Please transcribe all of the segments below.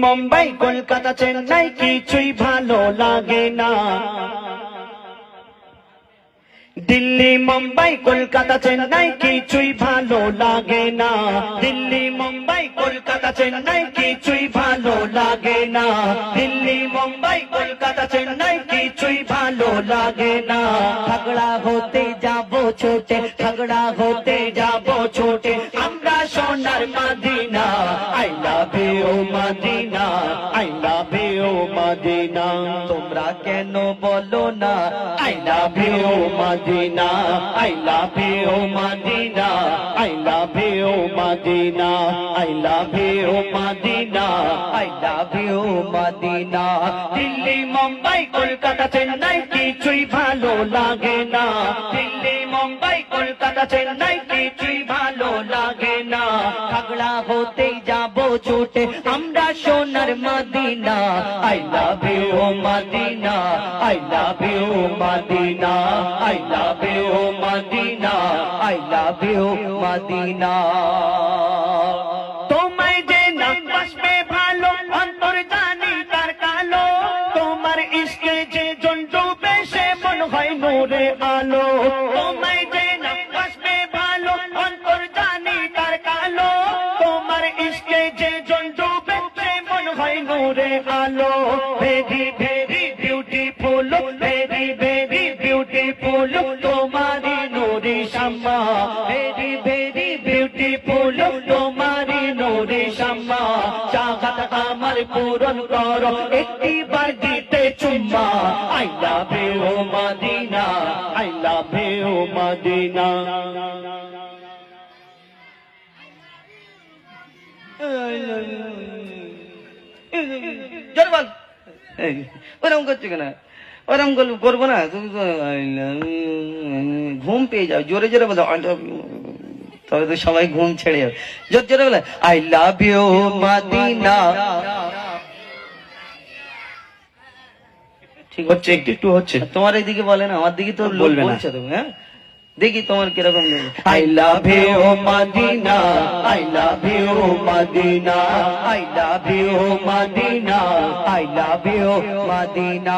মুম্বাই কলকাতা চেন্নাই কিছুই ভালো লাগে না। দিল্লি মুম্বাই কলকাতা চেন্নাই কিছুই ভালো লাগে না। দিল্লি মুম্বাই কলকাতা চেন্নাই কিছুই ভালো লাগে না। দিল্লি মুম্বাই কলকাতা চেন্নাই কিছুই ভালো লাগে না। ঝগড়া হতে যাব ছোটে, ঝগড়া হতে যাব ছোটে, আমরা সোনার Medina. I love you Medina, I love you Medina. তোমরা কেন বলো না I love you Medina, I love you Medina, I love you Medina, I love you Medina, I love you Medina. Delhi Mumbai Kolkata Chennai কিছুই ভালো লাগে না। দিল্লি মুম্বাই কলকাতা চেন্নাই কিছুই ভালো লাগে না। ঝগড়া হতে যাব ছুটে, আমরা সোনার Medina. I love you Medina, I love you Medina, I love you Medina, I love you Medina. তোমায় যে না বাসবে ভালো, অন্তর জানি তার কালো। তোমার ইশকে যে জন ডুবে সে মন হয় নূরে আলো। তোমায় যে না বাসবে ভালো, অন্তর জানি তার কালো। তোমার ইশকে যে জন ডুবে সে মন হয় নূরে আলো। Very very beautiful, very very beautiful তোমারি নূরে শাম্মা। ভেরি ভেরি বিউটিফুল তোমারি নূরে শাম্মা। চাহত আমার পূরণ করো, একটি বার দিতে চুম্মা। I love you Medina, I love you Medina. জোরে বল, ওরকম করছো কেন? ওরকম করবো না, তুমি তো ঘুম পেয়ে যাও। জোরে জোরে বলো আই লাভ ইউ, তবে তো সবাই ঘুম ছেড়ে যাবে। জোরে জোরে বলে আই লাভ ইউ মদিনা। ঠিক হচ্ছে, একটু একটু হচ্ছে। তোমার এইদিকে বলে না, আমার দিকে তো বলবে না তুমি। হ্যাঁ দেখি তোমার কিরকম। I love you Medina, I love you Medina, I love you Medina, I love you Medina.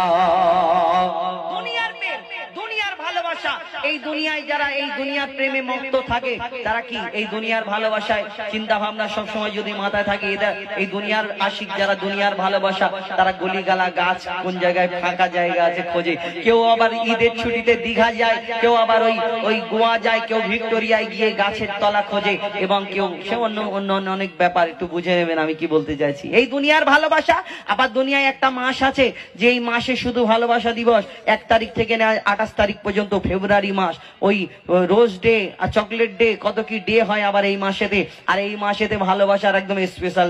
দুনিয়ার প্রেম, দুনিয়ার ভালোবাসা, এই দুনিয়ায় যারা এই দুনিয়ার প্রেমে মত্ত থাকে তারা কি এই দুনিয়ার ভালোবাসায় চিন্তা ভাবনা সবসময় যদি মাথায় থাকে, এদের এই দুনিয়ার আশিক যারা দুনিয়ার ভালোবাসা তারা গলিগালা গাছ কোন জায়গায় ফাঁকা জায়গা আছে খোঁজে। কেউ আবার ঈদের ছুটিতে দীঘা যায়, কেউ আবার ওই গোয়া যায়, কেউ ভিক্টোরিয়ায় গিয়ে গাছের তলা খোঁজে, এবং কেউ সে অন্য অন্য অনেক ব্যাপার। একটু বুঝে নেবেন আমি কি বলতে চাইছি। এই দুনিয়ার ভালোবাসা। আবার দুনিয়ায় একটা মাস আছে যে এই মাসে শুধু ভালোবাসা দিবস 1 তারিখ থেকে 28 তারিখ পর্যন্ত, ফেব্রুয়ারি মাস। ওই রোজ ডে আর চকলেট ডে কত কি ডে হয় আবার এই মাসেতে। আর এই মাসেতে ভালোবাসার একদম স্পেশাল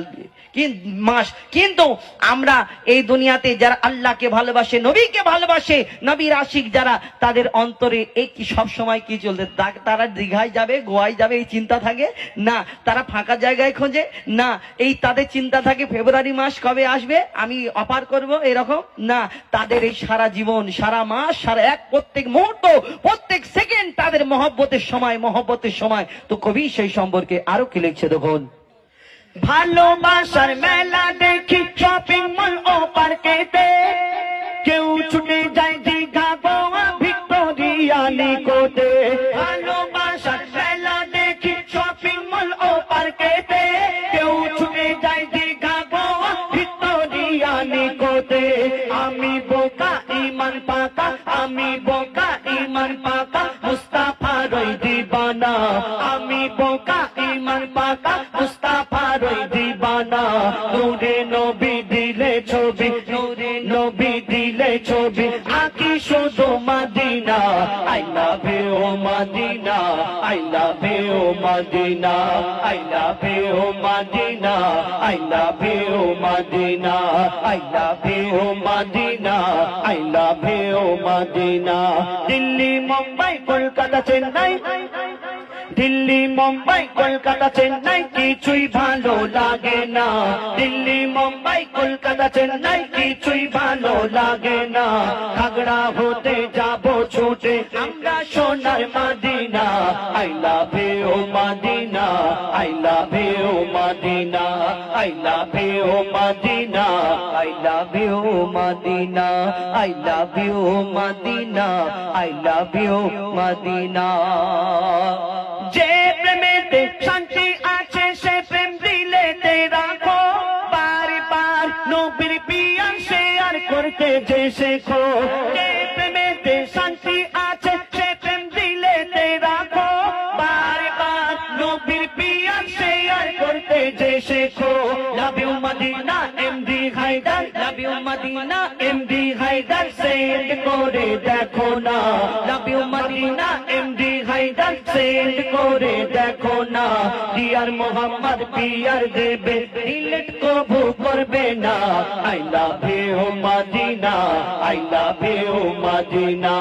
মাস। কিন্তু আমরা এই দুনিয়াতে যারা আল্লাহকে ভালোবাসে, নবীকে ভালোবাসে, নবীর আশিক যারা, তাদের অন্তরে এই কি সব সময় কি চলতে, তারা দীঘায় যাবে, গোয়ায় যাবে এই চিন্তা থাকে না। তারা ফাঁকা জায়গায় খোঁজে না, এই তাদের চিন্তা থাকে ফেব্রুয়ারি মাস কবে আসবে, আমি অপার করব এরকম না। তাদের এই সারা জীবন, সারা মাস, সারা এক প্রত্যেক মুহূর্ত, প্রত্যেক সেকেন্ড তাদের মহব্বতের সময়, মহব্বতের সময়। তো কবি সেই সম্পর্কে আরো কি লিখছে দেখুন। ভালোবাসার মেলা দেখি শপিং মল ও পার্কেতে, কেউ ছুটে যায় দীঘা গোয়া ভিক্টোরিয়া নিকোতে। ভালোবাসার মেলা দেখি শপিং মল ও পার্কেতে, কেউ ছুটে যায় দীঘা গোয়া ভিক্টোরিয়া নিকোতে। আমি বোকা ইমান পাকা, আমি বোকা ইমান পাকা, মুস্তাফার ওই দিবানা। আমি বোকা ইমান পাকা, মুস্তাফার ওই দিবানা। নূরে নবী দিলে ছবি, নূরে নবী দিলে ছবি, আঁকি শুধু Medina. I love you Medina, I love you Medina, I love you Medina, I love you Medina, I love you Medina, I love you Medina. Delhi Mumbai Kolkata Chennai, Delhi Mumbai Kolkata Chennai কিছুই ভালো লাগে না। দিল্লি মুম্বাই কলকাতা চেন্নাই কিছুই ভালো লাগে না। ঝগড়া হতে যাব ছুটে, আমরা সোনার Medina. I love you Medina, I love you Medina, I love you Madina, I love you Madina, I love you Madina, I love you Madina. যে প্রেমেতে শান্তি আছে সে প্রেম দিলেতে রাখো, বারবার নবীর পিয়ার শেয়ার করতে যে শেখো। যে প্রেমেতে শান্তি আছে সে প্রেম দিলেতে রাখো, বারবার নবীর পিয়ার শেয়ার করতে যে শেখো। Love you Medina MD Haider, love you Medina MD Haider, send করে দেখো না। Love you Medina MD Haider, send করে দেখো না। ডিয়ার মোহাম্মদ পিয়ার দেবে, ডিলেট কবু করবে না। I love you Medina, I love you Medina,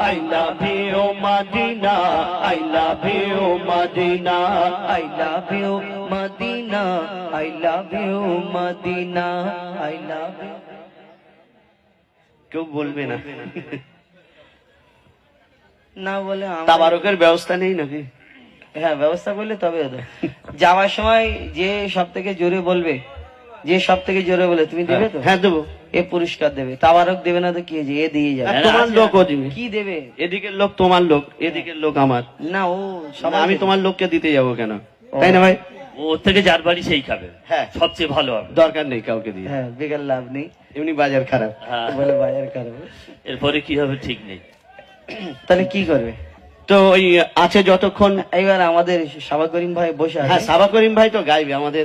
I love you Medina, I love you Medina, I love you Medina, I love you Medina, I love you. কেউ বলবে না, না বলে তাবারকের ব্যবস্থা নেই নাকি? হ্যাঁ, ব্যবস্থা করলে তবে হতো। যাওয়ার সময় যে সব থেকে জোরে বলবে, যে সব থেকে জোরে বলে, তুমি দেবে তো? হ্যাঁ দেবো। এ পুরস্কার দেবে, তাবারক দেবে না তো কি হয়েছে, এ দিয়ে যাবে। তোমার লোক ও দিবে। কি দেবে? এদিকের লোক তোমার লোক, এদিকের লোক আমার। না ও আমি তোমার লোককে দিতে যাবো কেন, তাই না ভাই? ওর থেকে যার বাড়ি সেই খাবে, হ্যাঁ সবচেয়ে ভালো হবে। দরকার নেই কাউকে দিয়ে, হ্যাঁ বেকার লাভ নেই, এমনি বাজার খারাপ বলে বাজার খারাপ। এরপরে কি হবে ঠিক নেই। তাহলে কি করবে? তো ওই আছে যতক্ষণ। এবার আমাদের সাবা করিম ভাই বসে আছে। হ্যাঁ, সাবা করিম ভাই তো গাইবে আমাদের